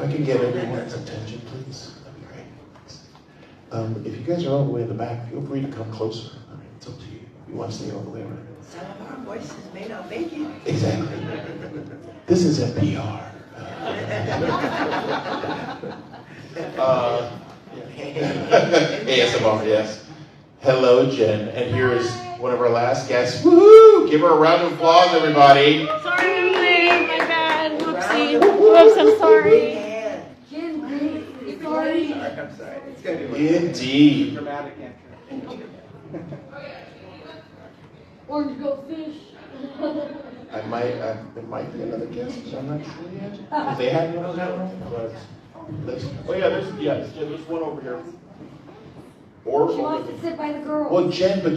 I can get everyone's attention, please, that'd be great. If you guys are all the way in the back, feel free to come closer. I mean, it's up to you. You want to stay all the way around. Some of our voices may not make it. Exactly. This is NPR. ASMR, yes. Hello, Jen, and here is one of our last guests. Woohoo! Give her a round of applause, everybody. Sorry I'm late, my bad. Whoopsie. Whoops, I'm sorry. Jen, sorry. I'm sorry. It's going to be Indeed. dramatic intro. Orange goldfish. There might be another guest, but I'm not sure yet. If they had one on that one, there's one over here. Or She wants to sit by the girl. well, Jen, the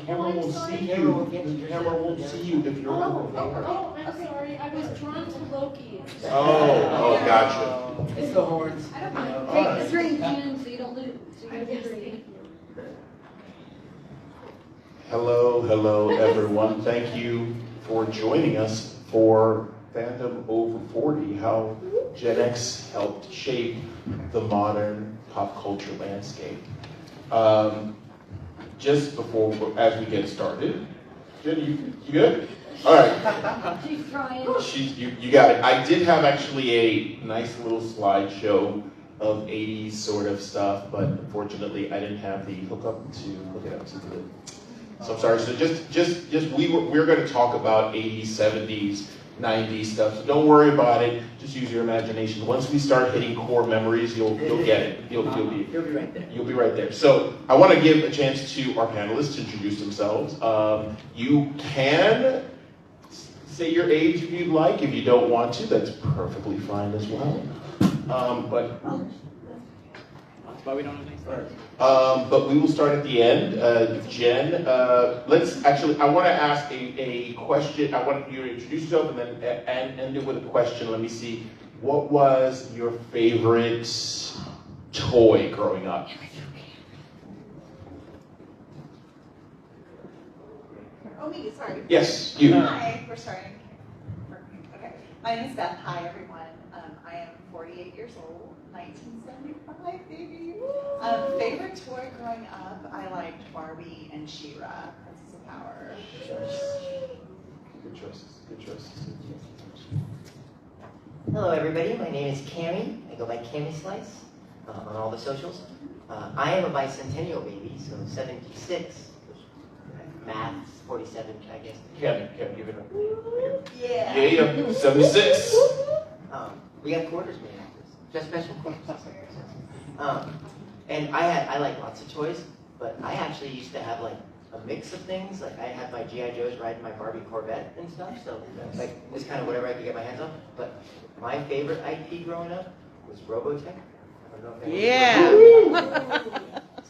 camera won't see you. The camera won't see you if you're over there. Oh, I'm sorry. I was drawn to Loki. Oh, gotcha. It's the horns. I don't mind. Take this ring, Jen, so you don't lose. So you get the ring. Hello, everyone. Thank you for joining us for Fandom Over 40, how Gen X helped shape the modern pop culture landscape. Just before, as we get started, Jen, you good? All right. She's trying. You got it. I did have actually a nice little slideshow of 80s sort of stuff, but unfortunately I didn't have the hookup to hook it up to the. So I'm sorry. So just we're going to talk about 80s, 70s, 90s stuff. So don't worry about it. Just use your imagination. Once we start hitting core memories, you'll get it. You'll be right there. You'll be right there. So I want to give a chance to our panelists to introduce themselves. You can say your age if you'd like. If you don't want to, that's perfectly fine as well. But we don't have any but we will start at the end. Jen, I want to ask a question. I want you to introduce yourself and then end it with a question. Let me see. What was your favorite toy growing up? Oh, me, sorry. Yes, you. Hi, we're starting. Okay. My name is Beth. Hi, everyone. I am 48 years old, 1975, baby. Favorite toy growing up, I liked Barbie and She-Ra, Princess of Power. Good choices. Hello everybody, my name is Cammie. I go by Cammie Slice on all the socials. I am a bicentennial baby, so 76. Math's 47, I guess. Can't give it up. Yeah. Yeah, 76. We got quarters made out of this. Just special quarters. And I like lots of toys, but I actually used to have like a mix of things. Like I had my G.I. Joes riding my Barbie Corvette and stuff, so like just kind of whatever I could get my hands on. But my favorite IP growing up was Robotech. I don't know if Yeah.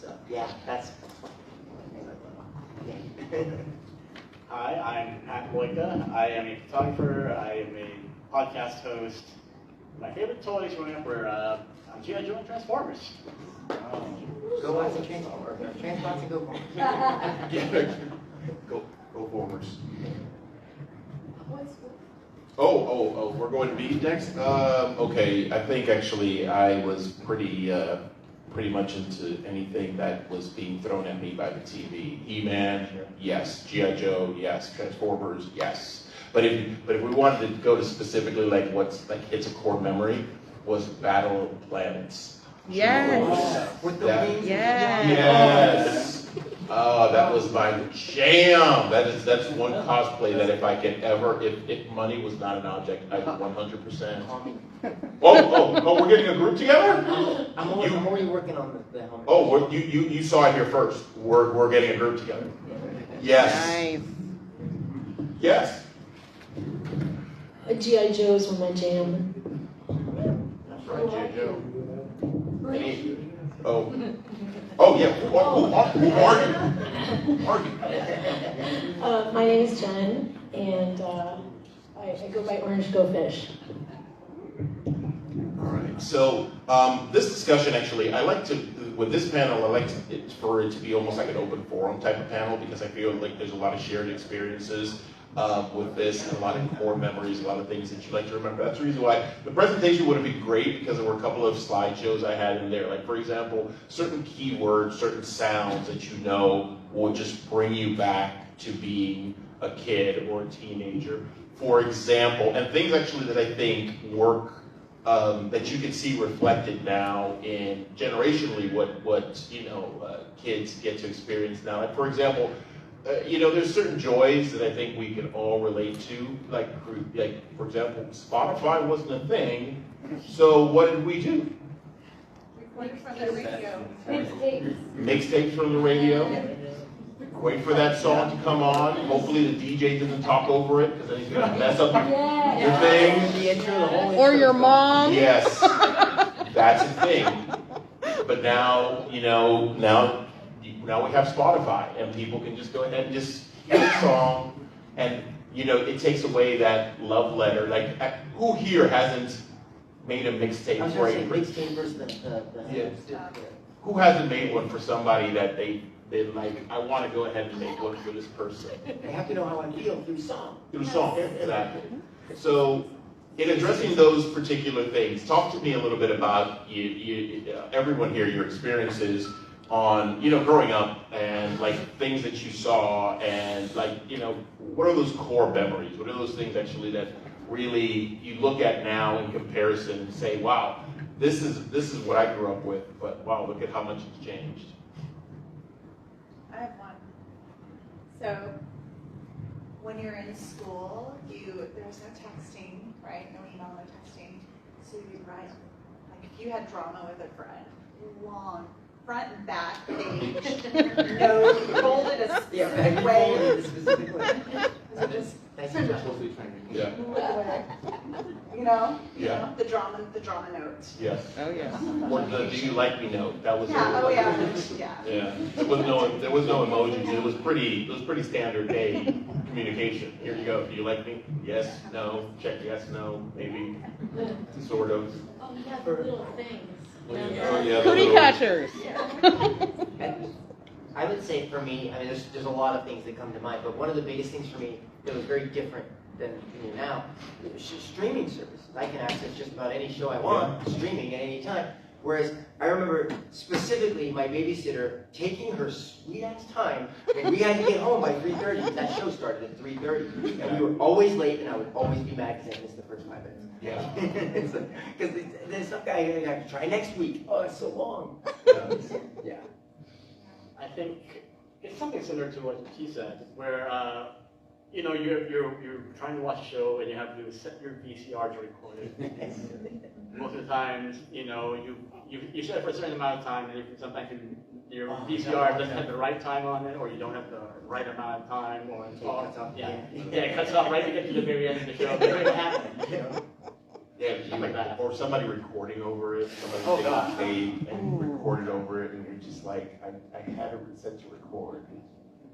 So yeah, that's. Hi, I'm Pat Boyka. I am a photographer. I am a podcast host. My favorite toys growing up were G.I. Joe and Transformers. Go watch the Transformers. Transbots and Go Formers. Yeah. Go Formers. Oh, we're going to be next? Okay, I think actually I was pretty much into anything that was being thrown at me by the TV. He-Man, yes. G.I. Joe, yes. Transformers, yes. But if we wanted to go to specifically like what's like hits a core memory, was Battle of the Planets. Yes. With the That- wings. Yes. Oh, that was my jam. That's one cosplay that if I could ever, if money was not an object, I would 100%. Oh, we're getting a group together? I'm only working on the helmet. Oh, you saw it here first. We're getting a group together. Yes. Nice. Yes. G.I. Joes were my jam. That's right, G.I. Joe. Oh yeah. Who are you? My name is Jen, and I go by Orange Go Fish. All right. So this discussion, actually, I like to, with this panel, I like for it to be almost like an open forum type of panel because I feel like there's a lot of shared experiences. with this, and a lot of core memories, a lot of things that you like to remember. That's the reason why the presentation would have been great, because there were a couple of slideshows I had in there. Like, for example, certain keywords, certain sounds that you know will just bring you back to being a kid or a teenager, for example, and things actually that I think work, that you can see reflected now in generationally what kids get to experience now. Like, for example, there's certain joys that I think we can all relate to. Like for example, Spotify wasn't a thing, so what did we do? Recorded from the radio. Mixtapes from the radio. Wait for that song to come on. Hopefully the DJ doesn't talk over it, because then he's going to mess up your thing. Or your mom. Yes, that's a thing. But now, now we have Spotify, and people can just go ahead and just hear the song, and it takes away that love letter. Like, who here hasn't made a mixtape for a mixtape versus Who hasn't made one for somebody that they're like, I want to go ahead and make one for this person? They have to know how I feel through song. Through song, exactly. So, in addressing those particular things, talk to me a little bit about everyone here, your experiences on growing up, and like things that you saw, and like what are those core memories? What are those things actually that really you look at now in comparison and say, wow, this is what I grew up with, but wow, look at how much it's changed. I have one. So when you're in school, there's no texting, right? No email, no texting. So you write, like if you had drama with a friend, long front and back page, no, folded a specific way. So just Yeah. Yeah. The drama note. Yes. Oh yeah. Or the "Do you like me" note. That was. Yeah. Oh yeah. Yeah. There was no emojis. It was pretty standard day communication. Here you go. Do you like me? Yes. No. Check yes. No. Maybe. Sort of. Oh, yeah, the little things. Oh yeah. Cootie catchers. I would say for me, I mean, there's a lot of things that come to mind, but one of the biggest things for me that was very different than now is streaming services. I can access just about any show I want, streaming at any time. Whereas I remember specifically my babysitter taking her sweet-ass time, and we had to get home by 3:30. That show started at 3:30, and we were always late, and I would always be mad because I missed the first 5 minutes. Yeah. Because there's some guy who I have to try next week. Oh, it's so long. Yeah. I think it's something similar to what he said, where you're trying to watch a show and you have to set your VCR to record it. Most of the times, you set it for a certain amount of time, and sometimes your VCR doesn't have the right time on it, or you don't have the right amount of time, or it's all, it cuts off right to get to the very end of the show. It's going to happen. Yeah, like that. Or somebody recording over it, somebody taking tape and recorded over it, and you're just like, I had it set to record, and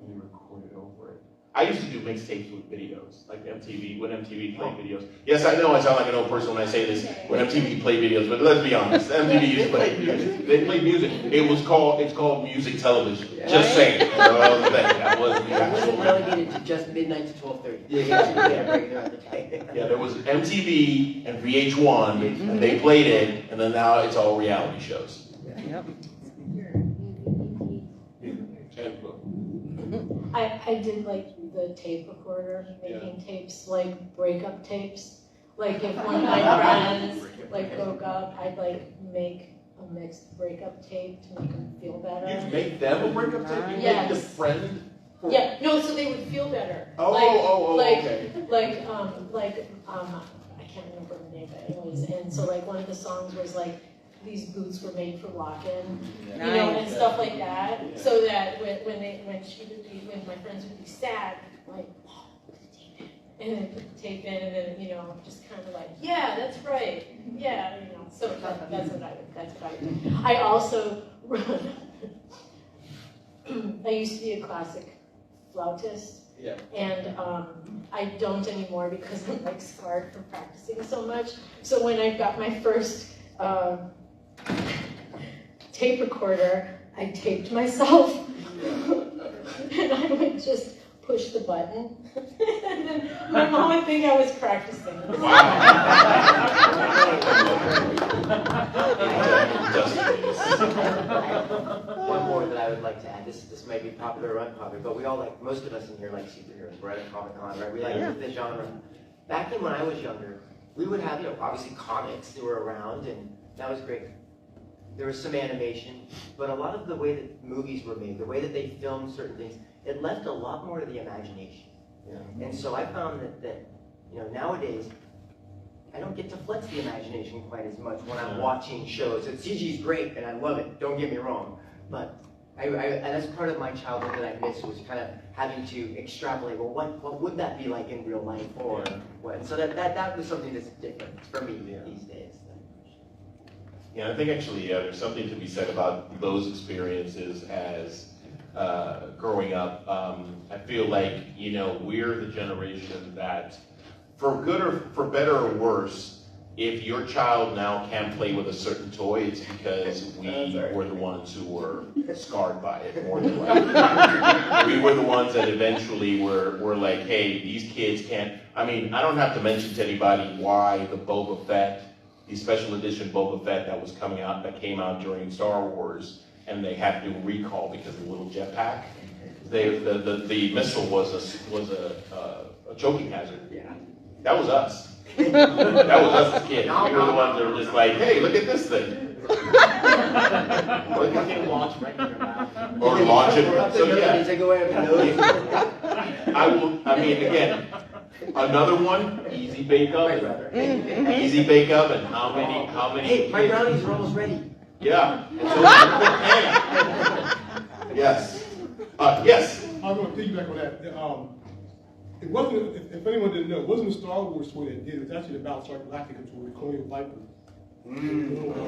you recorded over it. I used to do mixtapes with videos, like MTV, when MTV played videos. Yes, I know I sound like an old person when I say this, when MTV played videos, but let's be honest, MTV used to play music. They played music. It's called music television. Just saying. That wasn't the It actual. wasn't relegated to just midnight to 12:30. Yeah, there was MTV and VH1, and they played it, and then now it's all reality shows. Yep. I did like the tape recorder, making tapes, like breakup tapes. Like if one of my friends like broke up, I'd like make a mixed breakup tape to make them feel better. You'd make them a breakup tape? You Yes. made the friend? Yeah, no, so they would feel better. Okay. I can't remember the name, but anyways, and so like one of the songs was like, these boots were made for walking, and stuff like that. Yeah. So that when my friends would be sad, like, oh, put the tape in, and then put the tape in, and then just kind of like, yeah, that's right, yeah, So that's what I do. I also I used to be a classic flautist. Yeah. And I don't anymore because I'm like scarred from practicing so much. So when I got my first tape recorder, I taped myself, and I would just push the button. And then my mom would think I was practicing. One more that I would like to add. This might be popular or unpopular, but we all like, most of us in here like superheroes. We're at a Comic-Con, right? We like the genre. Back then when I was younger, we would have, obviously comics that were around, and that was great. There was some animation, but a lot of the way that movies were made, the way that they filmed certain things, it left a lot more to the imagination. And so I found that nowadays, I don't get to flex the imagination quite as much when I'm watching shows. And CG is great, and I love it, don't get me wrong. But and that's part of my childhood that I missed, was kind of having to extrapolate, well, what would that be like in real life, or what? So that was something that's different for me these days. Yeah, I think actually, there's something to be said about those experiences as growing up. I feel like, we're the generation that, for good or for better or worse, if your child now can't play with a certain toy, it's because we were the ones who were scarred by it more than likely. We were the ones that eventually were like, hey, these kids can't. I mean, I don't have to mention to anybody why the special edition Boba Fett that came out during Star Wars, and they had to do a recall because of the little jetpack. The missile was a choking hazard. Yeah, that was us. That was us as kids. We were the ones that were just like, hey, look at this thing. Or you can launch right in your mouth. Or launch it. So yeah. Take away my nose. Again, another one, easy bake oven. Easy bake oven. How many? Hey, my brownies are almost ready. Yeah. And so yes. Yes. I'm going to piggyback on that. It wasn't, if anyone didn't know, it wasn't a Star Wars toy that did it. It was actually the Battlestar Galactica toy, the Colonial Viper.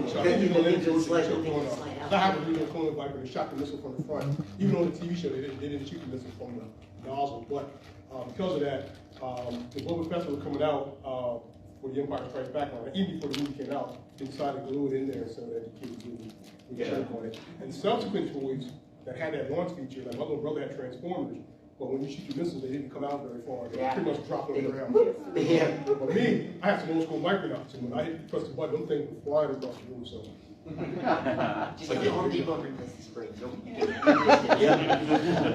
So I think you know that happened to the Colonial Viper. They shot the missile from the front. Even on the TV show, they didn't shoot the missile from the nozzle. But because of that, the Boba Fett was coming out for the Empire Strikes Back on it. Even before the movie came out, they decided to glue it in there so that the kids would check on it. And subsequent toys that had that launch feature, like my little brother had Transformers. But when you shoot your missiles, they didn't come out very far. They pretty much dropped on the ground. But me, I have some old school micronauts, and when I press the button, them things would fly across the room. So. Just go to Home Depot and replace the springs. But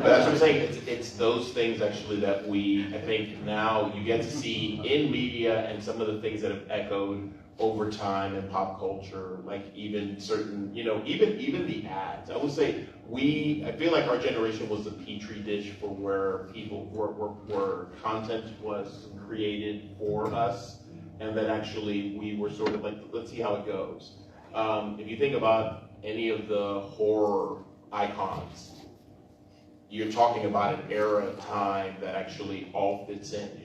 that's what I'm saying. It's those things actually that I think now you get to see in media, and some of the things that have echoed over time in pop culture, like even certain, even the ads. I would say I feel like our generation was the petri dish for where people where content was created for us, and that actually we were sort of like, let's see how it goes. If you think about any of the horror icons, you're talking about an era of time that actually all fits in.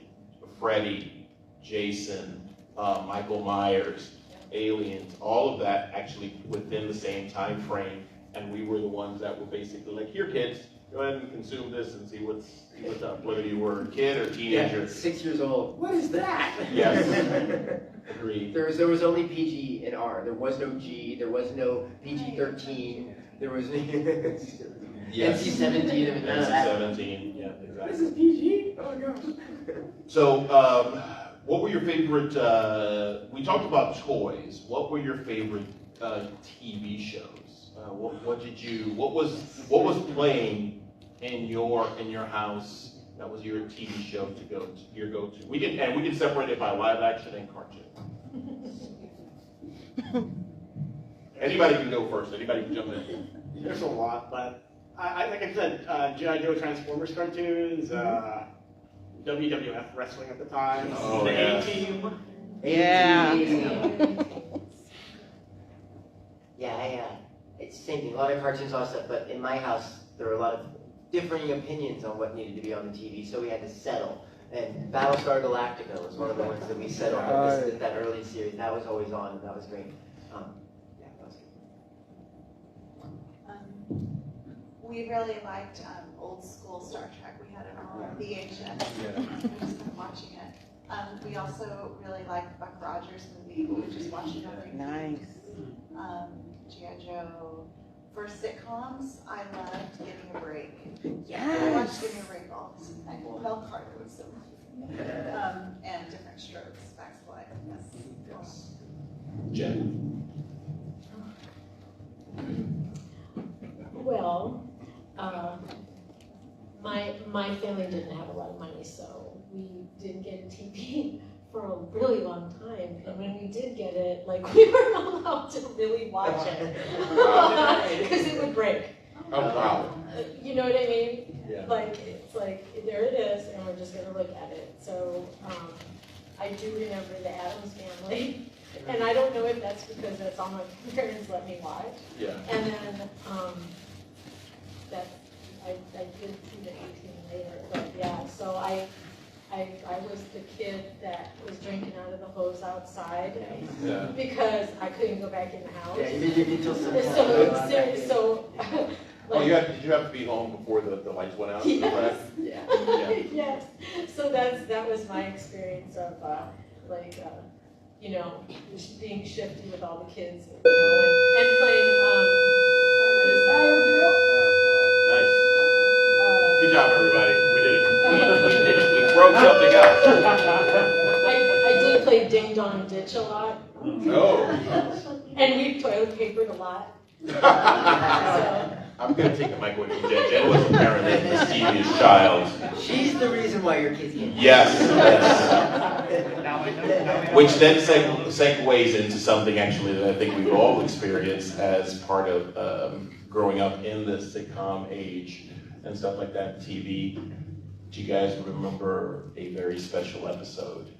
Freddy, Jason, Michael Myers, Aliens, all of that actually within the same time frame, and we were the ones that were basically like, here kids, go ahead and consume this and see what's up, whether you were a kid or teenager. 6 years old. What is that? Yes. Agreed. There was only PG and R. There was no G. There was no PG-13. There was Yes. NC-17. NC-17. Yeah, exactly. This is PG. Oh my gosh. So, what were your favorite? We talked about toys. What were your favorite TV shows? What was playing in your house? That was your TV show your go-to. We can separate it by live action and cartoon. Anybody can go first. Anybody can jump in. There's a lot, but like I said, G.I. Joe Transformers cartoons, WWF wrestling at the time, Oh, the yeah. A-Team. Yeah. Yeah, it's the same thing. A lot of cartoons, a lot of stuff, but in my house, there were a lot of differing opinions on what needed to be on the TV, so we had to settle. And Battlestar Galactica was one of the ones that we settled on. That early series, that was always on, and that was great. Yeah, that was good. We really liked old school Star Trek. We had it on VHS. We were just kind of watching it. We also really liked Buck Rogers movie. We were just watching it every Nice. G.I. Joe, For sitcoms, I loved Giving a Break. Yes. I watched Giving a Break all the time. Well, Mel Carter was so and Different Strokes, Facts of Life. Yes. Jen? Well, my family didn't have a lot of money, so we didn't get a TV for a really long time. And when we did get it, like, we weren't allowed to really watch it because it would break. Oh, wow. You know what I mean? Yeah. Like, it's like, there it is, and we're just gonna look at it. So, I do remember the Addams Family, and I don't know if that's because that's all my parents let me watch. Yeah. And then, that, I did see the 18 later, but yeah, so I was the kid that was drinking out of the hose outside Yeah. because I couldn't go back in the house. Yeah, you did until sometime. So, Oh, did you have to be home before the lights went out? yes, Yeah. yes. So that was my experience of being shifty with all the kids, and playing. What is that? Nice. Good job, everybody. We did it. We broke something up. I did play Ding Dong Ditch a lot. Oh. And we toilet papered a lot. So. I'm going to take the mic away from Jen. Jen was apparently a mischievous child. She's the reason why your kids can't. Yes. Which then segues into something actually that I think we've all experienced as part of growing up in the sitcom age and stuff like that, TV. Do you guys remember a very special episode?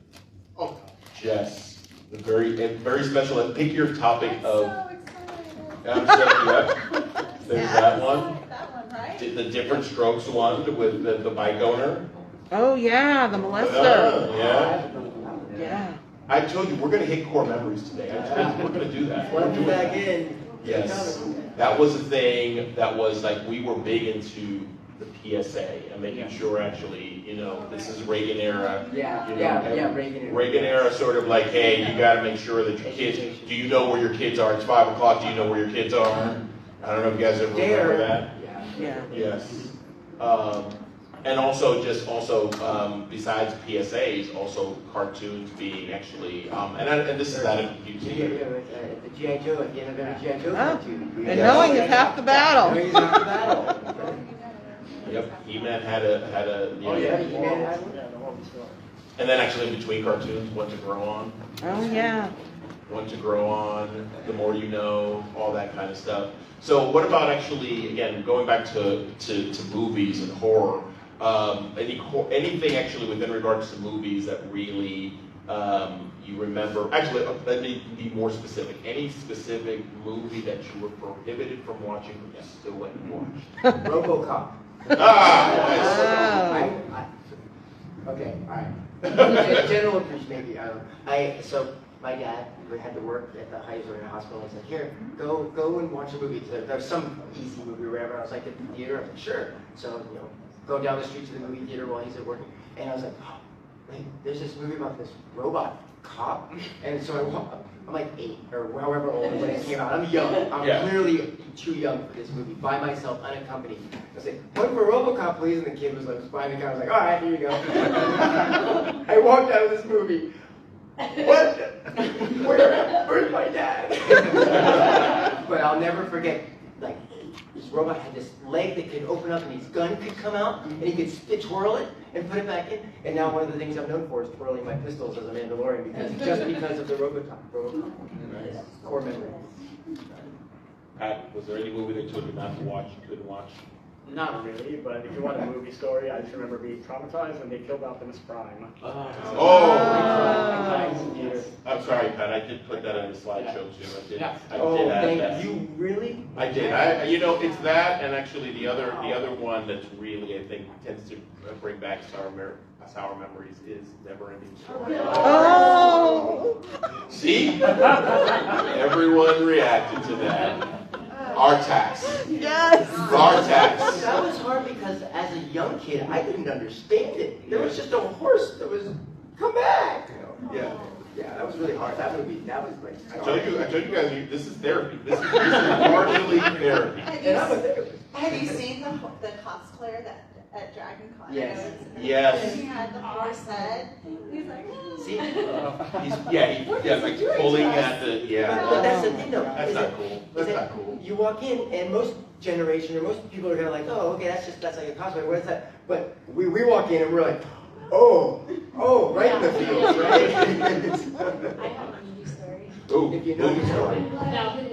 Oh, yes. A very special. Pick your topic of. I'm so excited. There's that one. That one, right? The Different Strokes one with the bike owner. Oh yeah, the molester. Yeah. Yeah. I told you, we're going to hit core memories today. We're going to do that. Plug you back in. Yes. That was a thing that was like, we were big into the PSA and making sure actually, this is Reagan era. Reagan era. Reagan era sort of like, hey, you got to make sure that your kids, do you know where your kids are? It's 5 o'clock, do you know where your kids are? I don't know if you guys ever remember that. Yeah. Yes. And also, besides PSAs, also cartoons being actually, and this is out of YouTube. The G.I. Joe at the end of every G.I. Joe cartoon. And knowing is half the battle. Knowing is half the battle. Yep, He-Man had a. Oh yeah, He-Man had one. And then actually in between cartoons, What to Grow On. Oh yeah. What to Grow On, The More You Know, all that kind of stuff. So what about actually, again, going back to movies and horror? Anything actually within regards to movies that really you remember? Actually, let me be more specific. Any specific movie that you were prohibited from watching, but you still went and watched? RoboCop. Ah, Okay, all right. General appreciation, maybe. So my dad had to work at the Heiser Hospital and said, here, go and watch a movie. There's some easy movie or whatever. I was like, at the theater. I was like, sure. So, go down the street to the movie theater while he's at work. And I was like, oh, wait, there's this movie about this robot cop. And so I'm like 8 or however old when it came out. I'm young. I'm clearly too young for this movie, by myself, unaccompanied. I was like, one for RoboCop, please. And the kid was like, behind the counter. I was like, all right, here you go. I walked out of this movie. What? Where's my dad? But I'll never forget, like, this robot had this leg that could open up and his gun could come out and he could twirl it and put it back in. And now one of the things I'm known for is twirling my pistols as a Mandalorian because of the RoboCop. Core memory. Pat, was there any movie they told you not to watch, you couldn't watch? Not really, but if you want a movie story, I just remember being traumatized when they killed Optimus Prime. I'm sorry, Pat. I did put that in the slideshow too. I did add that. You really? I did. It's that, and actually the other one that's really, I think, tends to bring back sour memories is Never Ending Story. Oh. See? Everyone reacted to that. Artax. Yes. Artax. That was hard because as a young kid, I didn't understand it. There was just a horse that was, come back. Yeah. Yeah, that was really hard. That movie, that was like. I told you guys, this is therapy. This is partially therapy. And I'm a therapist. Have you seen the cosplayer that at Dragon Con? Yes. Yes. He had the horse head. He's like, See? He's like pulling at the, But that's the thing though. That's is not that- cool. is That's that not cool. You walk in and most generation or most people are kind of like, oh, okay, that's like a cosplay. What is that? But we walk in and we're like, oh, right in the feels, right? I have a movie story. Ooh, If you know your story. No.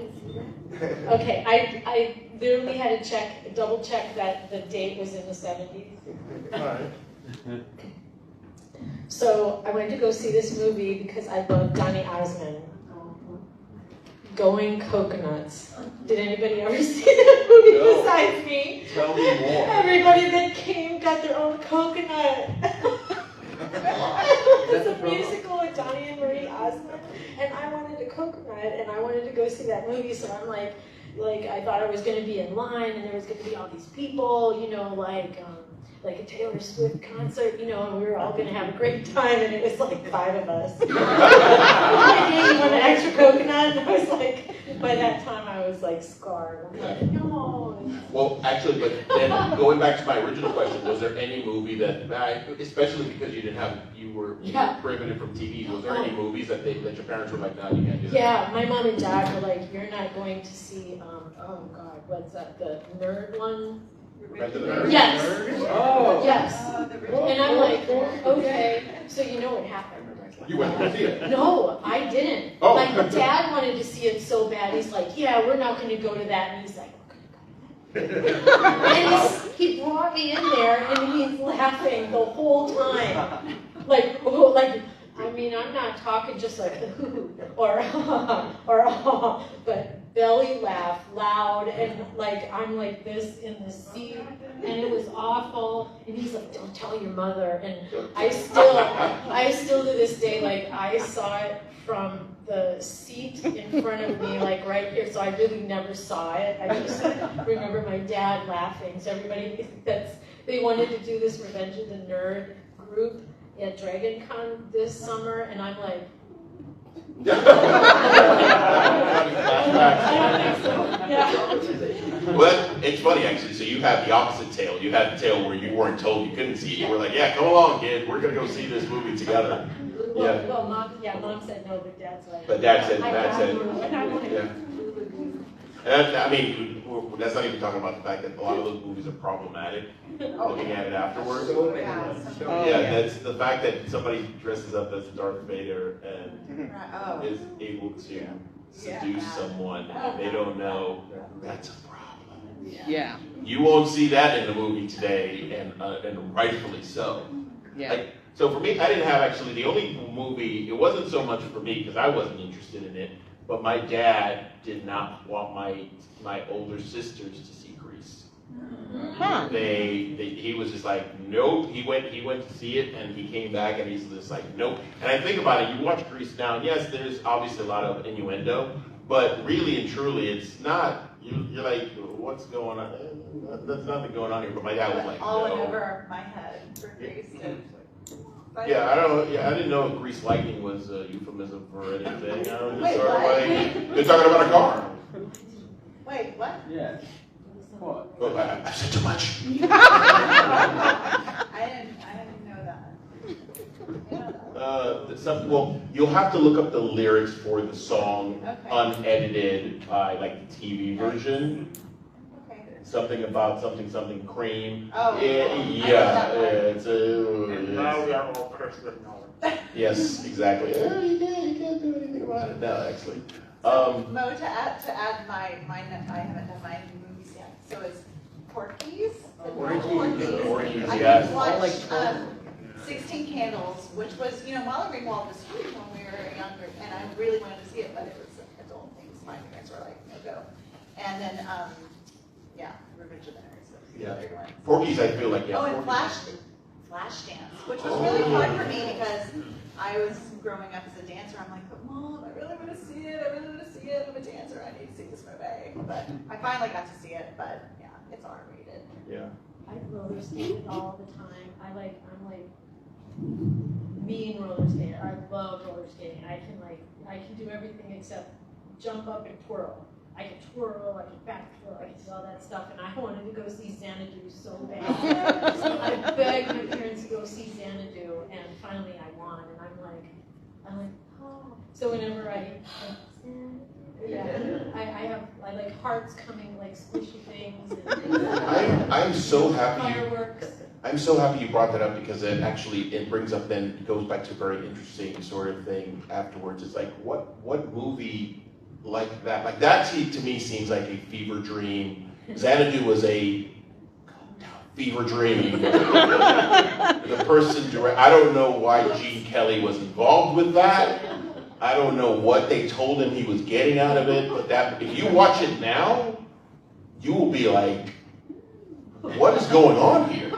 Okay, I literally had to double check that the date was in the 70s. Alright. So I went to go see this movie because I love Donny Osmond. Going Coconuts. Did anybody ever see that movie No. besides me? Tell me more. Everybody that came got their own coconut. It's a musical with Donny and Marie Osmond, and I wanted a coconut, and I wanted to go see that movie. So I'm like I thought I was going to be in line, and there was going to be all these people, like a Taylor Swift concert, and we were all going to have a great time, and it was like 5 of us. I gave one an extra coconut, and I was like, by that time I was like scarred. I'm like, no. Well, actually, but then going back to my original question, was there any movie that, especially because you were prohibited from TV, was there any movies that your parents were like, no, you can't do that? Yeah, my mom and dad were like, you're not going to see, oh God, what's that, the nerd one? Revenge of the Nerds? Yes. Oh. Yes. And I'm like, okay, so you know what happened. You went to see it? No, I didn't. Oh. Like, Dad wanted to see it so bad. He's like, yeah, we're not going to go to that. And he's like, we're going to go to that. And he brought me in there, and he's laughing the whole time. Like, I mean, I'm not talking just like, or, but belly laugh loud, and like, I'm like this in the seat, and it was awful. And he's like, don't tell your mother. And I still to this day, like, I saw it from the seat in front of me, like right here, so I really never saw it. I just remember my dad laughing. So everybody, they wanted to do this Revenge of the Nerd group at Dragon Con this summer, and I'm like, I don't think so. Yeah. Well, it's funny actually. So you had the opposite tale. You had the tale where you weren't told you couldn't see it. You were like, yeah, come along, kid. We're going to go see this movie together. Well, Mom said no, but Dad's like. But Dad said, yeah. And I mean, that's not even talking about the fact that a lot of those movies are problematic. Looking at it afterwards. So many. That's the fact that somebody dresses up as Darth Vader and is able to seduce someone they don't know. That's a problem. Yeah. You won't see that in the movie today, and rightfully so. Yeah. Like, so for me, I didn't have actually the only movie. It wasn't so much for me because I wasn't interested in it. But my dad did not want my older sisters to see Grease. Huh. He was just like, nope. He went to see it, and he came back, and he's just like, nope. And I think about it. You watch Grease now, and yes, there's obviously a lot of innuendo, but really and truly, it's not. You're like, what's going on? There's nothing going on here. But my dad was like, all went no. over my head for Grease. Yeah, I don't. Yeah, I didn't know Grease lightning was a euphemism for anything. I was just Wait, sort of what? like, they're talking about a car. Wait, what? Yes. What? Oh, I said too much. I didn't know that. Well, you'll have to look up the lyrics for the song Okay. unedited by like the TV version. Okay. Something about something cream. Oh, Yeah, it's And now we are all cursed with knowledge. yes, exactly. You can't do anything about it now, actually. Mo, to add my I haven't done my movies yet. So it's Porky's. Porky's, I yes. watched 16 Candles, which was, Molly Ringwald was huge when we were younger, and I really wanted to see it, but it was adult things. My parents were like, no go. And then, Revenge of the Nerds. Those are the other ones. Porky's, I feel like, yeah. Oh, and Porky's. Flashdance, which was really hard for me because I was growing up as a dancer. I'm like, but Mom, I really want to see it. I'm a dancer. I need to see this movie. But I finally got to see it. But yeah, it's R-rated. Yeah. I roller skated all the time. I'm like mean roller skater. I love roller skating. I can do everything except jump up and twirl. I can twirl, I can back twirl, I can do all that stuff, and I wanted to go see Xanadu so bad. So I begged my parents to go see Xanadu, and finally I won, and I'm like, oh. So whenever I like hearts coming, like squishy things. And I'm so happy. Fireworks. I'm so happy you brought that up because it brings up then goes back to a very interesting sort of thing afterwards. It's like what movie like that to me seems like a fever dream. Xanadu was a fever dream. The person I don't know why Gene Kelly was involved with that. I don't know what they told him he was getting out of it, but that if you watch it now, you will be like, what is going on here?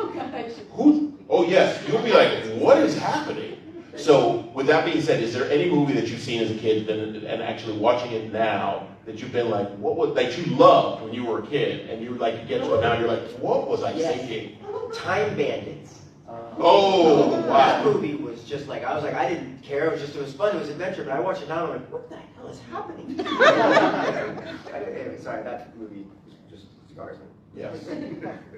Oh yes, you'll be like, what is happening? So with that being said, is there any movie that you've seen as a kid and actually watching it now that you've been like, that you loved when you were a kid and you like get to it now, you're like, what was I thinking? Time Bandits. Oh, wow. That movie was just like, I was like, I didn't care, it was fun, it was adventure, but I watched it now and I'm like, what the hell is happening? Anyway, sorry, that movie just scars me. Yes.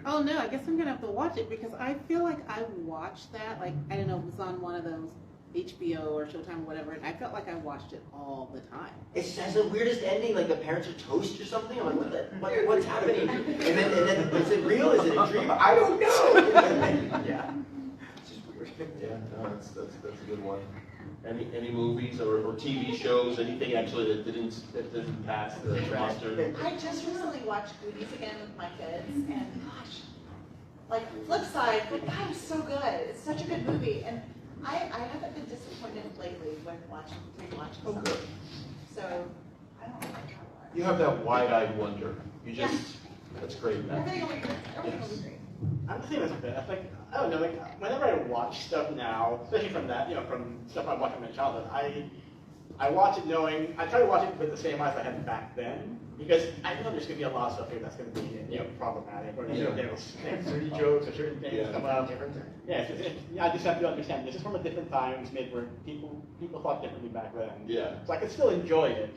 Oh no, I guess I'm gonna have to watch it because I feel like I watched that, like, I don't know, it was on one of those HBO or Showtime or whatever, and I felt like I watched it all the time. It has the weirdest ending, like the parents are toast or something. I'm like, what's happening? And then is it real? Is it a dream? I don't know. Yeah. It's just weird. Yeah, no, that's a good one. Any movies or TV shows, anything actually that didn't pass the muster? I just recently watched Goonies again with my kids, and gosh, like flip side, but God, it's so good. It's such a good movie, and I haven't been disappointed lately when rewatching something. So I don't know. You have that wide-eyed wonder. You just, that's great. Everything will be great. Everything will be great. I'm the same as a bit. I don't know, whenever I watch stuff now, especially from that, from stuff I watched in my childhood, I watch it knowing, I try to watch it with the same eyes I had back then, because I know there's going to be a lot of stuff here that's going to be, problematic, or certain jokes or certain things come up. Yeah, I just have to understand, this is from a different time, it was made where people thought differently back then. Yeah. So I can still enjoy it,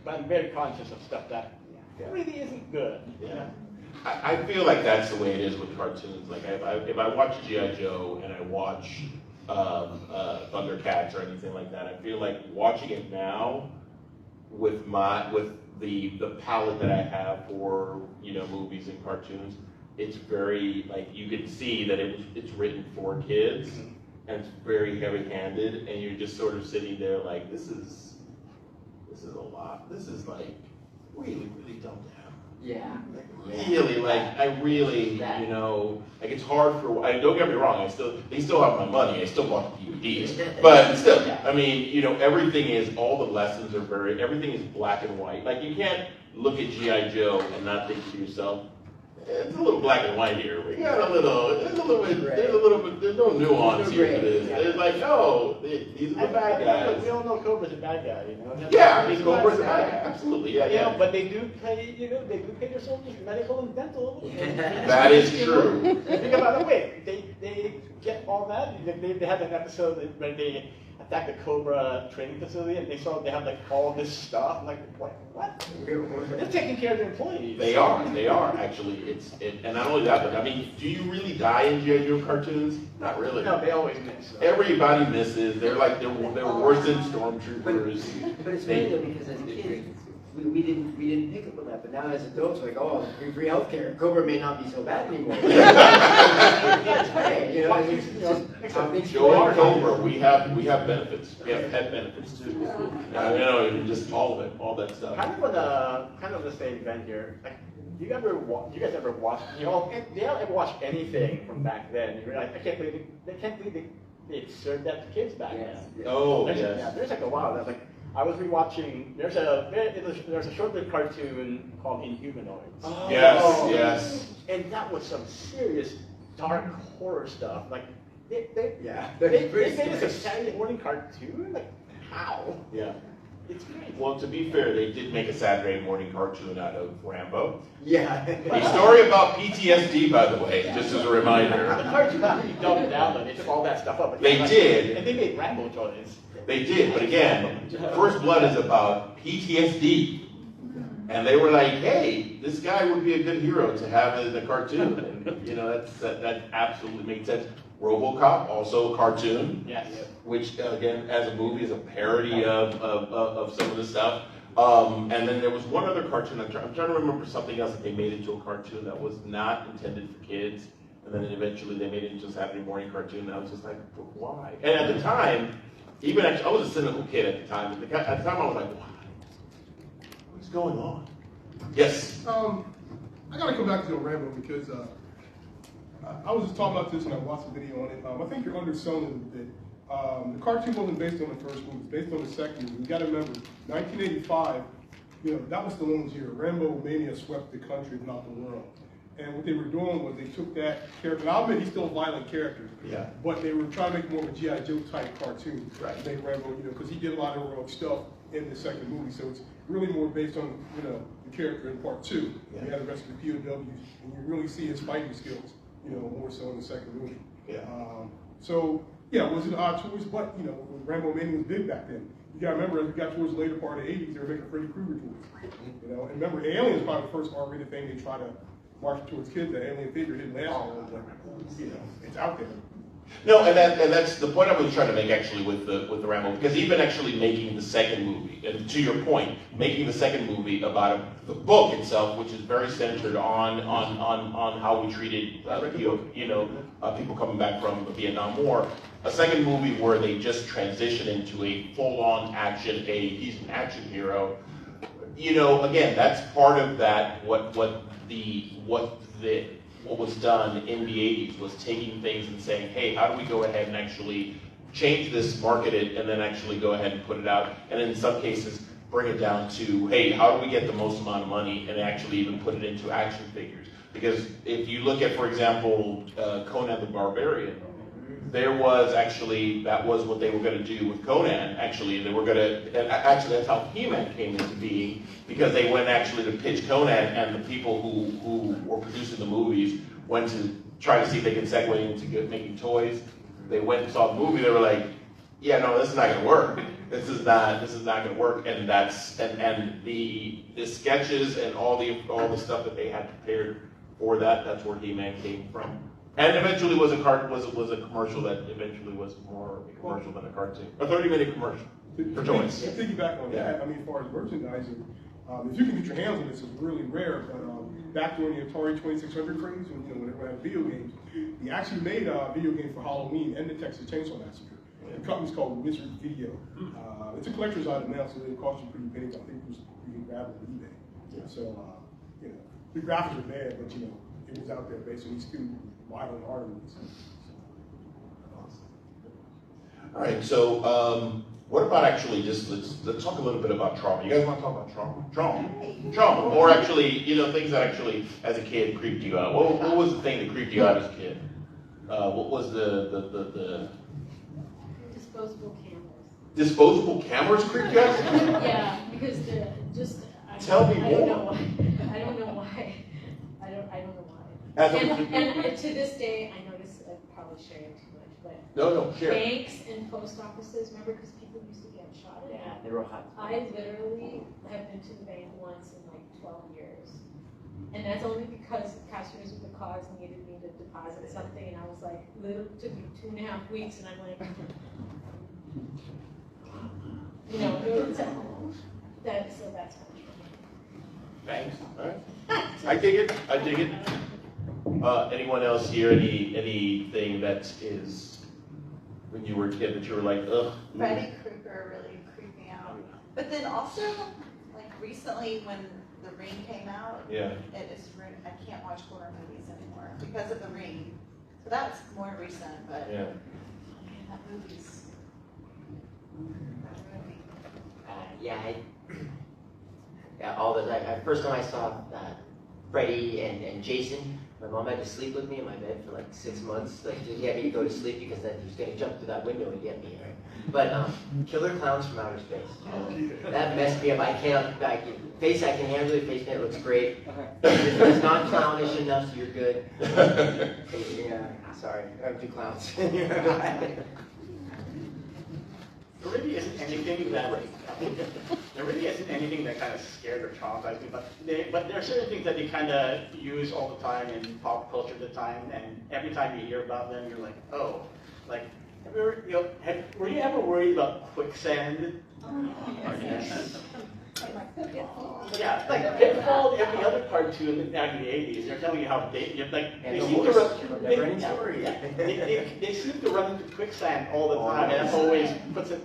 but I'm very conscious of stuff that really isn't good. Yeah. I feel like that's the way it is with cartoons. Like if I watch G.I. Joe and I watch Thundercats or anything like that, I feel like watching it now with the palette that I have for movies and cartoons, it's very like you can see that it's written for kids and it's very heavy-handed, and you're just sort of sitting there like this is a lot. This is like really dumbed down. Yeah. Really, like it's hard for. Don't get me wrong. They still have my money. I still bought the DVDs, but still, I mean, everything is. All the lessons are everything is black and white. Like you can't look at G.I. Joe and not think to yourself, it's a little black and white here. We got there's no nuance here to this. It's like, these are the bad guys. We all know Cobra's a bad guy, Yeah, I mean, Cobra's a bad guy. Absolutely, yeah. But they do pay, they do pay their soldiers medical and dental. That is true. Think about it. Wait, they get all that. They had an episode where they attacked the Cobra training facility, and they have like all this stuff. I'm like, what? They're taking care of their employees. They are actually. And not only that, but I mean, do you really die in G.I. Joe cartoons? Not really. No, they always miss. Everybody misses. They're worse than stormtroopers. But it's funny though, because as kids, we didn't pick up on that, but now as adults, we're like, free healthcare. Cobra may not be so bad anymore. That's right. Joe and Cobra, we have benefits. We have pet benefits too. Just all of it, all that stuff. Kind of the same event here. Like, you guys ever watch? Do y'all ever watch anything from back then? You're like, I can't believe they served that to kids back then. Oh, yes. yes. Yeah, there's like a while. That's like. I was rewatching. There's a short-lived cartoon called Inhumanoids. Oh. Yes. And that was some serious dark horror stuff. Like they made this a Saturday morning cartoon. Like how? Yeah. It's great. Well, to be fair, they did make a Saturday morning cartoon out of Rambo. Yeah. A story about PTSD, by the way, just as a reminder. The cartoon company dumbed down, though. They took all that stuff up. They did. And they made Rambo toys. They did, but again, First Blood is about PTSD. And they were like, hey, this guy would be a good hero to have in the cartoon. And, you know, that absolutely made sense. RoboCop, also a cartoon. Yes. Which, again, as a movie, is a parody of some of the stuff. And then there was one other cartoon, I'm trying to remember something else that they made into a cartoon that was not intended for kids. And then eventually they made it into a Saturday morning cartoon. And I was just like, but why? And at the time, even actually, I was a cynical kid at the time. At the time, I was like, why? What's going on? Yes? I gotta come back to the Rambo because I was just talking about this when I watched the video on it. I think you're underselling it a bit. The cartoon wasn't based on the first movie, it's based on the second movie. You gotta remember, 1985, you know, that was Stallone's year. Rambo mania swept the country, if not the world. And what they were doing was they took that character, and I'll admit he's still a violent character, Yeah. but they were trying to make more of a G.I. Joe type cartoon. Right. Make Rambo, you know, because he did a lot of heroic stuff in the second movie, so it's really more based on, you know, the character in part two. Yeah. You have the rest of the POWs, and you really see his fighting skills, you know, more so in the second movie. Yeah. So, yeah, it was an odd choice, but, you know, Rambo Mania was big back then. You gotta remember, as we got towards the later part of the 80s, they were making Freddy Krueger toys. You know, and remember, Alien is probably the first R-rated thing they try to market towards kids. The Alien figure didn't last long, but, you know, it's out there. No, and that's the point I was trying to make actually with the Rambo, because even actually making the second movie, and to your point, making the second movie about the book itself, which is very centered on how we treated people coming back from the Vietnam War. A second movie where they just transition into a full-on action, he's an action hero. You know, again, that's part of that. What was done in the 80s was taking things and saying, hey, how do we go ahead and actually change this, market it, and then actually go ahead and put it out, and in some cases bring it down to, hey, how do we get the most amount of money and actually even put it into action figures? Because if you look at, for example, Conan the Barbarian, there was actually, that was what they were going to do with Conan, actually. They were going to, and actually that's how He-Man came into being, because they went actually to pitch Conan, and the people who were producing the movies went to try to see if they could segue into making toys. They went and saw the movie, they were like, yeah, no, this is not going to work. This is not going to work, and that's, and the sketches and all the stuff that they had prepared for that, that's where He-Man came from. And eventually was a commercial that eventually was more a commercial than a cartoon. A 30-minute commercial for toys. To piggyback on that, I mean, as far as merchandising, if you can get your hands on this, it's really rare. But back during the Atari 2600 craze, when when everyone had video games, he actually made a video game for Halloween and the Texas Chainsaw Massacre. The company's called Wizard Video. It's a collector's item now, so it costs you pretty pennies. I think you can grab it on eBay. Yeah. So the graphics are bad, but it was out there based on these two violent horror movies. All right, so what about actually just let's talk a little bit about trauma. You guys want to talk about trauma, or actually things that actually as a kid creeped you out. What was the thing that creeped you out as a kid? What was the Disposable cameras. Disposable cameras creeped you out? Yeah, because Tell me I more. don't know why. I don't know why. And to this day, I notice I'm probably sharing too much, but No, share. banks and post offices, remember, because people used to get shot at. Yeah, they were hot. I literally have been to the bank once in like 12 years. And that's only because the customers with the cards needed me to deposit something, and I was like, literally took me 2.5 weeks, and I'm like, so that's my Thanks. All right. I dig it. Anyone else here? Anything that is when you were a kid that you were like, ugh? Freddy Krueger really creeped me out. But then also, like recently when The Ring came out, Yeah. I can't watch horror movies anymore because of The Ring. So that's more recent, but Yeah. man, that movie's All the time. First time I saw Freddie and Jason. My mom had to sleep with me in my bed for like 6 months. Like, he had me to go to sleep because then he was going to jump through that window and get me, right? But Killer Clowns from Outer Space. That messed me up. I can handle it. Face paint looks great. It's not clownish enough, so you're good. Yeah, sorry. I have 2 clowns. There really isn't anything that kind of scared or traumatized me, but there are certain things that they kind of use all the time in pop culture at the time, and every time you hear about them, you're like, oh, like, were you ever worried about quicksand? Yeah, like Pitfall, every other cartoon in the 80s, they're telling you how they seem to run into quicksand all the time, and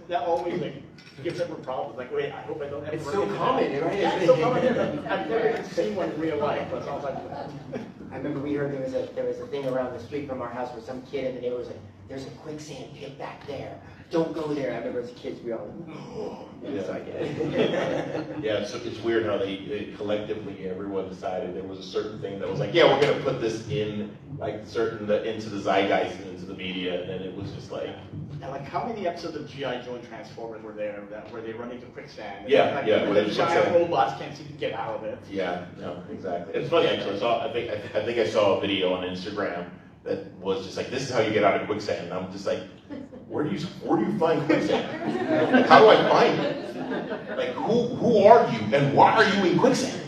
that always like gives them problems. Like, wait, I hope I don't ever. It's so common, right? Yeah, it's so common. I've never even seen one in real life, but it sounds like that. I remember we heard there was a thing around the street from our house where some kid in the neighborhood was like, "There's a quicksand pit back there. Don't go there." I remember as kids we all Yeah. So I get it. Yeah, so it's weird how they collectively, everyone decided there was a certain thing that was like, yeah, we're going to put this in, like, into the zeitgeist and into the media, and then it was just like... And like, how many episodes of G.I. Joe and Transformers were there where they run into quicksand? Yeah, like, yeah. The giant robots can't seem to get out of it. Yeah, no, exactly. It's funny, actually. I think I saw a video on Instagram that was just like, this is how you get out of quicksand. And I'm just like, where do you find quicksand? How do I find it? Like, who are you and why are you in quicksand?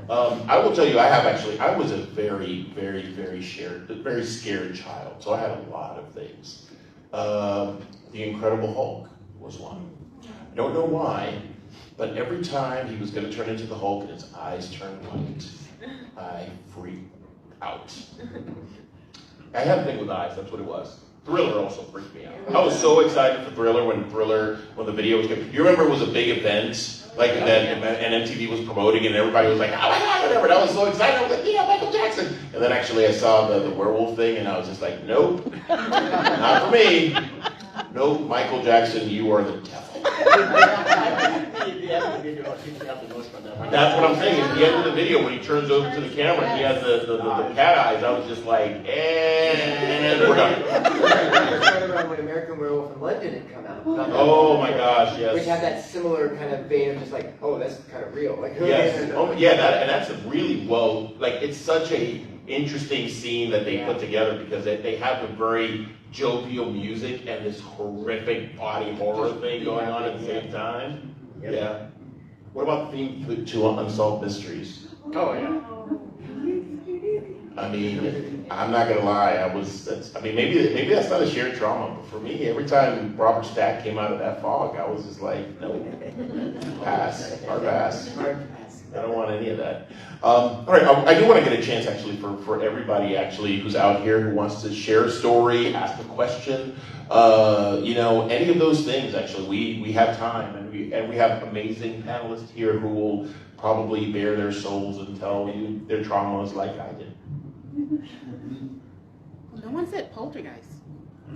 I will tell you, I was a very, very, very scared child. So I had a lot of things. The Incredible Hulk was one. I don't know why, but every time he was going to turn into the Hulk and his eyes turned white, I freaked out. I had a thing with eyes, that's what it was. Thriller also freaked me out. I was so excited for Thriller when the video was good. You remember it was a big event, like that, and MTV was promoting, and everybody was like, oh my God, whatever. And I was so excited. I was like, yeah, Michael Jackson. And then actually I saw the werewolf thing, and I was just like, nope, not for me. Nope, Michael Jackson, you are the devil. That's what I'm saying. At the end of the video, when he turns over to the camera, he has the cat eyes. I was just like, and we're done. Right around when American Werewolf in London had come out. Oh my gosh, yes. Which had that similar kind of vein of just like, oh, that's kind of real. Like, yes. Oh yeah, that's a really it's such a interesting scene that they put together because they have a very jovial music and this horrific body horror thing going on at the same time. Yeah. What about the theme to Unsolved Mysteries? Oh yeah. I mean, I'm not gonna lie. Maybe that's not a shared trauma, but for me, every time Robert Stack came out of that fog, I was just like, no, pass, hard pass. I don't want any of that. All right, I do want to get a chance actually for everybody actually who's out here who wants to share a story, ask a question, any of those things. Actually, we have time, and we have amazing panelists here who will probably bare their souls and tell you their traumas like I did. No one said poltergeist.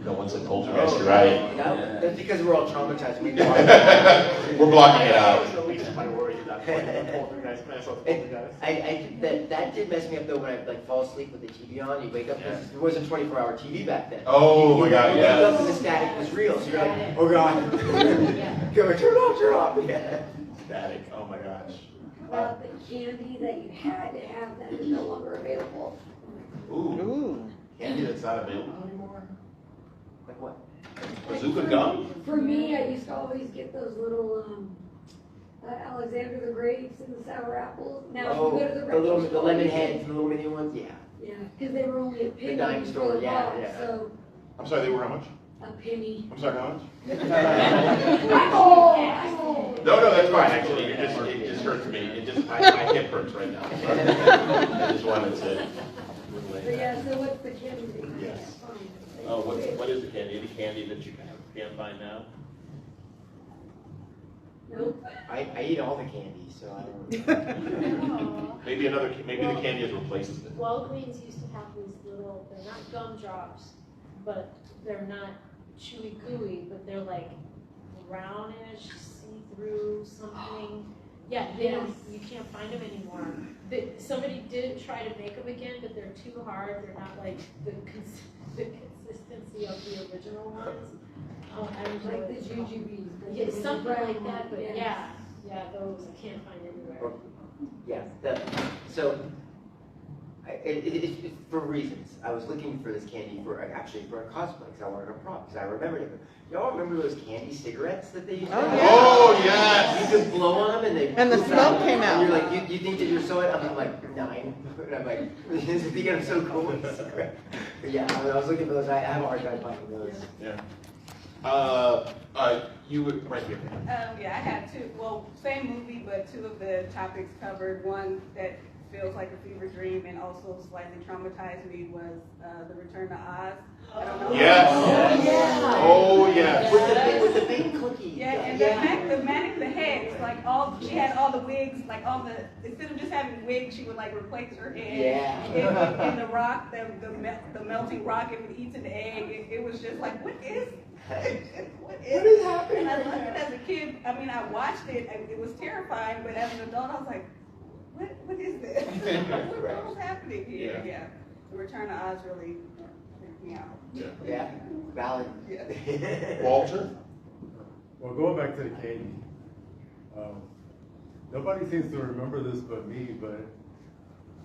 No one said poltergeist. You're right. No, that's because we're all traumatized. We're blocking it out. That was the least of my worries. Poltergeist. That did mess me up though when I fall asleep with the TV on. You wake up, there wasn't 24-hour TV back then. Oh my God, yeah. You wake up and the static was real, so you're like, oh God. Turn it off. Yeah. Static, oh my gosh. About the candy that you had to have that is no longer available. Ooh. Candy that's not available anymore? Like what? Bazooka gum? For me, I used to always get those little Alexander the Grapes and the sour apples. Now, if you go to the lemon heads, the little mini ones, yeah. Yeah, because they were only a penny. The dime store, for the box, yeah. So I'm sorry, they were how much? a penny. I'm sorry, how much? Oh! No, that's fine. Actually, it just hurts me. My hip hurts right now. Sorry. I just wanted to. So yeah, so what's the candy that you Yes. can't find? Oh, what is the candy? Any candy that you can't find now? Nope. I eat all the candy, so I don't. Maybe the candy has replaced it. Walgreens used to have these little, they're not gumdrops, but they're not chewy gooey, but they're like brownish, see-through something. Yeah, you can't find them anymore. somebody did try to make them again, but they're too hard. They're not like the consistency of the original ones. Like the jujubes. Yeah, something like that, but yeah, those I can't find anywhere. Yeah, so it's for reasons. I was looking for this candy for a cosplay because I wanted a prop because I remembered it. Y'all remember those candy cigarettes that they used to have? Oh, yes! You could blow on them and the smoke came out. And you're like, you think that you're so, I'm like 9. And I'm like, you think I'm so cool with a cigarette. But yeah, I was looking for those. I have a hard time finding those. Yeah. You would, right here. Yeah, I had two, well, same movie, but two of the topics covered. One that feels like a fever dream and also slightly traumatized me was The Return to Oz. I don't know. Yes. Yeah. Oh, yes. With the big cookie. Yeah, and the manic the heads, like she had all the wigs, like instead of just having wigs, she would like replace her head. Yeah. In the rock, the melting rock, if it eats an egg, it was just like, what is happening? And I loved it as a kid. I mean, I watched it, and it was terrifying, but as an adult, I was like, what is this? What's happening here? Yeah. The Return to Oz really freaked me out. Yeah. Valid. Yeah. Walter? Well, going back to the candy, nobody seems to remember this but me, but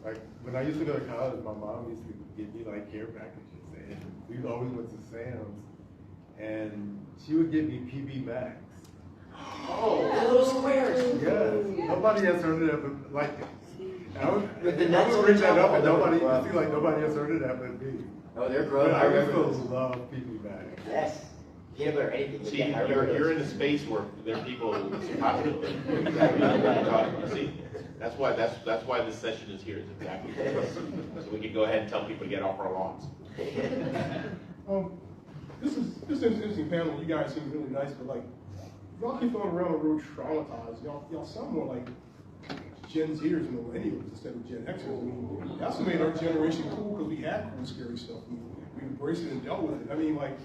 like when I used to go to college, my mom used to give me like care packages, and we always went to Sam's, and she would give me PB Max. Oh, the little squares. Yes. Nobody has heard of that, but like, with the nuts I would bring that up, and nobody, I feel like nobody has heard of that but me. Oh, they're grown. I used to love PB Max. Yes. Peanut butter, anything. See, you're in a space where there are people positive. See, that's why this session is here. Is exactly so we can go ahead and tell people to get off our lawns. This is an interesting panel. You guys seem really nice, but like, y'all keep going around the road traumatized. Y'all sound more like Gen Zers and millennials instead of Gen Xers. I mean, that's what made our generation cool because we had cool, scary stuff. We embraced it and dealt with it. I mean, like,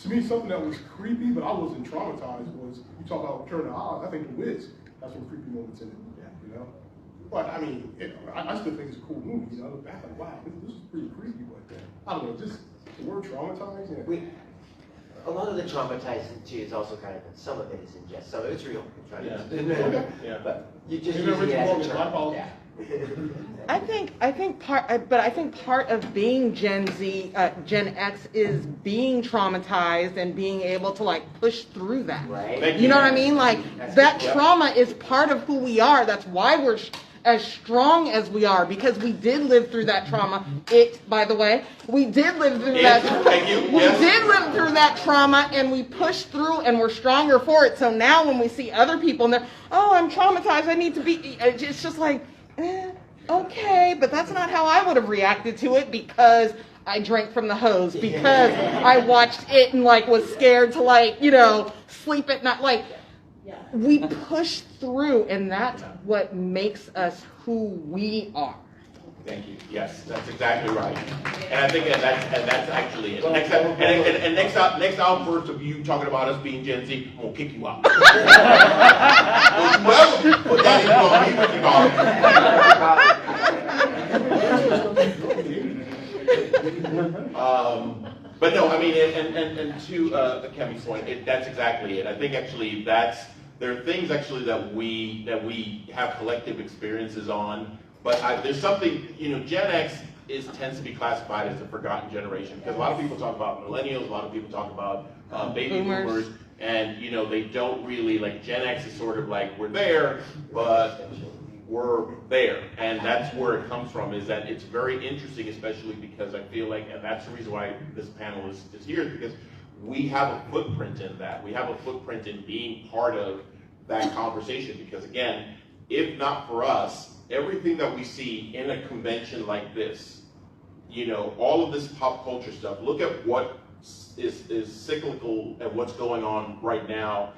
to me, something that was creepy, but I wasn't traumatized, was, you talk about Return to Oz, I think The Wiz has some creepy moments in it, you know? But, I mean, I still think it's a cool movie, you know? I look back like, wow, this is pretty creepy, but I don't know, just the word traumatized, yeah. A lot of the traumatizing too is also kind of, some of it is in jest, some of it's real. Yeah. But you just use it as a term. Yeah. I think part of being Gen Z, Gen X is being traumatized and being able to like push through that. Right. You know what I mean? Like that trauma is part of who we are. That's why we're as strong as we are, because we did live through that trauma. By the way, we did live through that. Thank you. We did live through that trauma, and we pushed through, and we're stronger for it. So now, when we see other people, and they're, oh, I'm traumatized. I need to be. It's just like, okay, but that's not how I would have reacted to it, because I drank from the hose, because I watched it and like was scared to like, sleep at night. Like, we push through, and that's what makes us who we are. Thank you. Yes, that's exactly right. And I think that's actually it. Next outburst of you talking about us being Gen Z, I'm gonna kick you out. Well, put that in but no, I mean, and to Kemi's point, that's exactly it. I think actually there are things actually that we have collective experiences on. But there's something, Gen X tends to be classified as a forgotten generation, because a lot of people talk about millennials, a lot of people talk about baby boomers, and they don't really, like, Gen X is sort of like, we're there, but we're there, and that's where it comes from, is that it's very interesting, especially because I feel like, and that's the reason why this panel is here, because we have a footprint in that. We have a footprint in being part of that conversation, because again, if not for us, everything that we see in a convention like this, all of this pop culture stuff, look at what is cyclical and what's going on right now,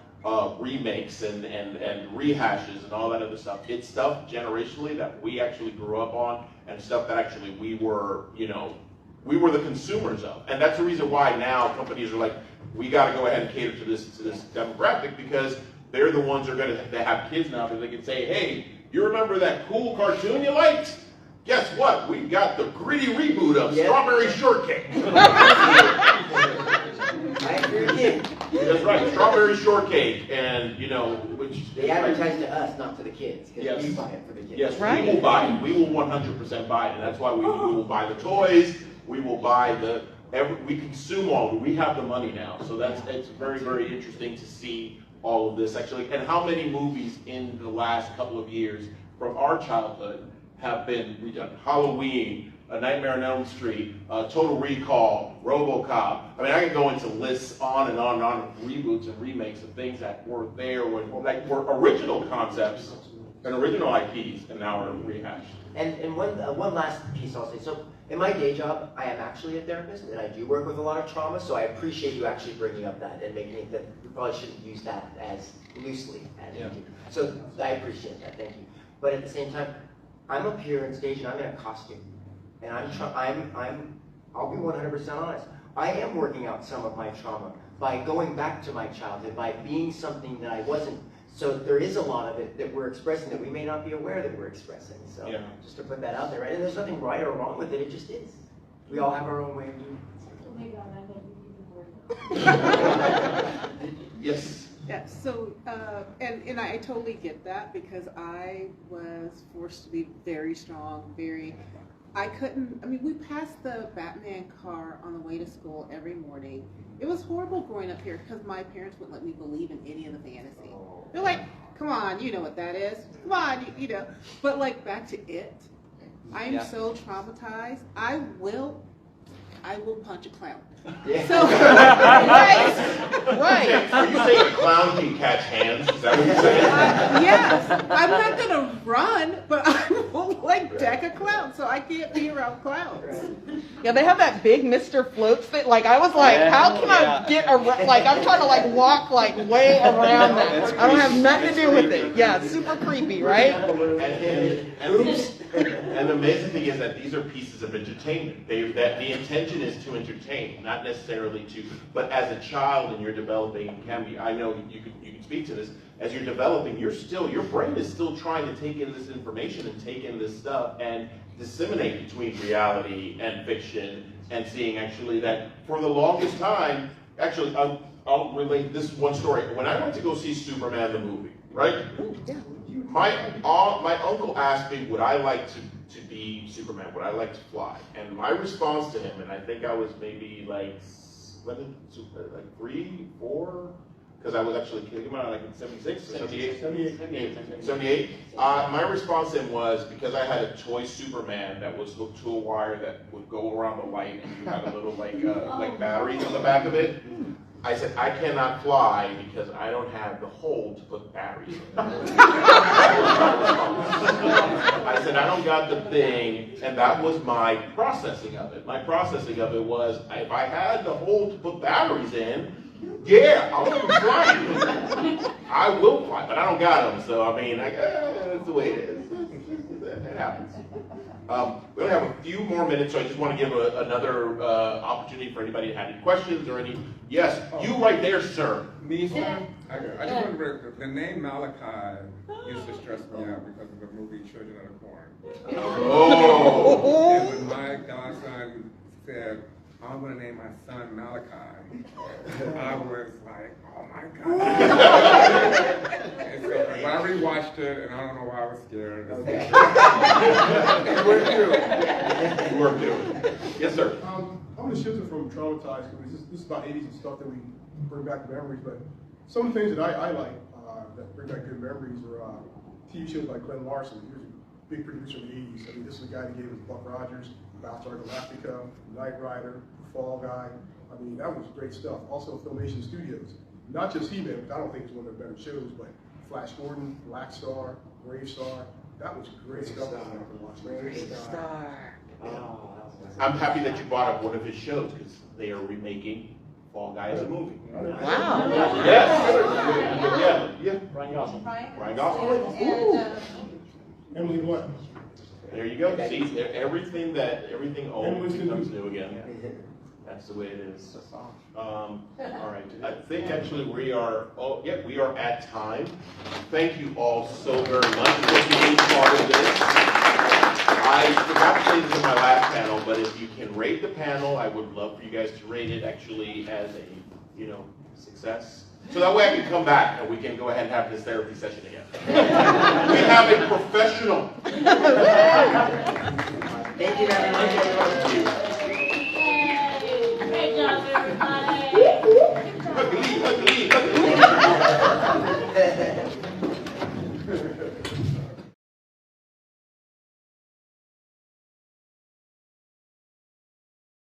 remakes and rehashes and all that other stuff. It's stuff generationally that we actually grew up on, and stuff that actually we were the consumers of. And that's the reason why now companies are like, we got to go ahead and cater to this demographic, because they're the ones who are going to have kids now, because they can say, hey, You remember that cool cartoon you liked? Guess what? We've got the gritty reboot of Strawberry Shortcake. I agree. That's right, Strawberry Shortcake, and you know, which they advertise to us, not to the kids, because yes. we buy it for the kids. Yes, right. We will buy it. We will 100% buy it, and that's why we will buy the toys. We will buy we consume all. We have the money now, so it's very, very interesting to see all of this actually, and how many movies in the last couple of years from our childhood have been redone. Halloween, A Nightmare on Elm Street, Total Recall, RoboCop. I mean, I can go into lists on and on and on of reboots and remakes of things that were there when, like, were original concepts and original IPs, and now are rehashed. And one last piece I'll say. So in my day job, I am actually a therapist, and I do work with a lot of trauma. So I appreciate you actually bringing up that and making it that we probably shouldn't use that as loosely as we do. So I appreciate that. Thank you. But at the same time, I'm up here on stage and I'm in a costume, and I'll be 100% honest. I am working out some of my trauma by going back to my childhood, by being something that I wasn't. So there is a lot of it that we're expressing that we may not be aware that we're expressing. So just to put that out there, right? And there's nothing right or wrong with it. It just is. We all have our own way of doing it. Oh my God, I love you even more. Yes. Yeah, so, and I totally get that, because I was forced to be very strong, I mean, we passed the Batman car on the way to school every morning. It was horrible growing up here, because my parents wouldn't let me believe in any of the fantasy. They're like, come on, you know what that is. Come on, you know. But like, back to it, I am so traumatized, I will punch a clown. Yeah. So, right. Are you saying a clown can catch hands? Is that what you're saying? Yes. I'm not gonna run, but I will like deck a clown, so I can't be around clowns. Yeah, they have that big Mr. Floats thing. Like, I was like, how can I get around? Like, I'm trying to like walk like way around that. I don't have nothing to do with it. Yeah, it's super creepy, right? And the amazing thing is that these are pieces of entertainment. That the intention is to entertain, not necessarily to. But as a child, and you're developing, I know you can speak to this. As you're developing, your brain is still trying to take in this information and take in this stuff and disseminate between reality and fiction, and seeing actually that for the longest time, actually, I'll relate this one story. When I went to go see Superman the movie, right? My uncle asked me, would I like to be Superman? Would I like to fly? And my response to him, and I think I was maybe like 3, 4, because I was actually came out like in 76, 78. My response to him was, because I had a toy Superman that was hooked to a wire that would go around the light, and you had a little like batteries on the back of it. I said, I cannot fly because I don't have the hole to put batteries in. I said, I don't got the thing, and that was my processing of it. My processing of it was, if I had the hole to put batteries in, yeah, I will be flying. I will fly, but I don't got them, so I mean, that's the way it is. It happens. We only have a few more minutes, so I just want to give another opportunity for anybody to have any questions or any. Yes, you right there, sir. Me, sir? I just want to the name Malachi used to stress me out because of the movie Children of the Corn. Oh. And when my godson said, I'm going to name my son Malachi, I was like, oh my God. And so I rewatched it, and I don't know why I was scared. Okay. You were doing. Yes, sir. I'm going to shift it from traumatized, because this is about 80s and stuff that we bring back memories, but some of the things that I like that bring back good memories are TV shows like Glenn Larson. He was a big producer in the 80s. I mean, this is the guy that gave us Buck Rogers, Battlestar Galactica, Knight Rider, Fall Guy. I mean, that was great stuff. Also, Filmation Studios. Not just He-Man, which I don't think is one of their better shows, but Flash Gordon, Black Star, Brave Star. That was great stuff. Brave Star. Oh, I'm happy that you brought up one of his shows, because they are remaking Fall Guy as a movie. Wow. Yes. Yeah. Ryan Gosling. Ryan Gosling. Emily Blunt. There you go. See, everything old becomes new again. That's the way it is. All right. I think actually we are. Oh, yeah, we are at time. Thank you all so very much for being part of this. I forgot to say this in my last panel, but if you can rate the panel, I would love for you guys to rate it actually as a success. So that way I can come back and we can go ahead and have this therapy session again. We have a professional. Thank you, everyone.